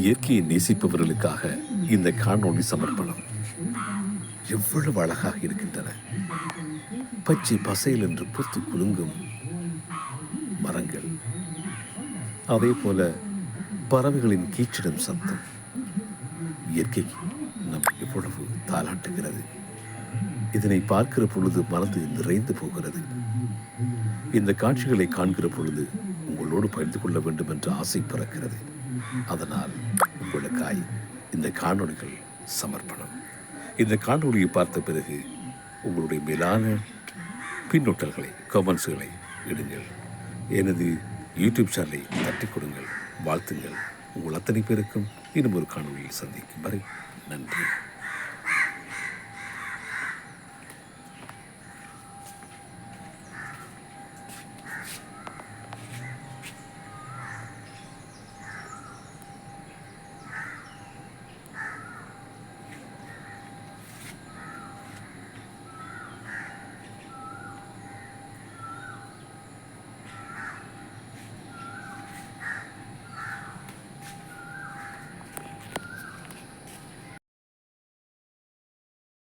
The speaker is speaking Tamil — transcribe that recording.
இயற்கையை நேசிப்பவர்களுக்காக இந்த காணொளி சமர்ப்பணம். எவ்வளவு அழகாக இருக்கின்றன! பச்சை பசையில் என்று பூத்து குலுங்கும் மரங்கள், அதே போல பறவைகளின் கீச்சிடும் சத்தம் இயற்கை நம் எவ்வளவு தாளாட்டுகிறது. இதனை பார்க்கிற பொழுது மனது நிறைந்து போகிறது. இந்த காட்சிகளை காண்கிற பொழுது உங்களோடு பகிர்ந்து கொள்ள வேண்டும் என்ற ஆசை பிறக்கிறது. அதனால் உங்களுக்காய் இந்த காணொளிகள் சமர்ப்பணம். இந்த காணொளியை பார்த்த பிறகு உங்களுடைய மேலான பின்னூட்டல்களை, கமெண்ட்ஸ்களை இடுங்கள். எனது யூடியூப் சேனலை தட்டிக் கொடுங்கள், வாழ்த்துங்கள். உங்கள் அத்தனை பேருக்கும் இன்னும் ஒரு காணொளியில் சந்திக்கும் வரை நன்றி.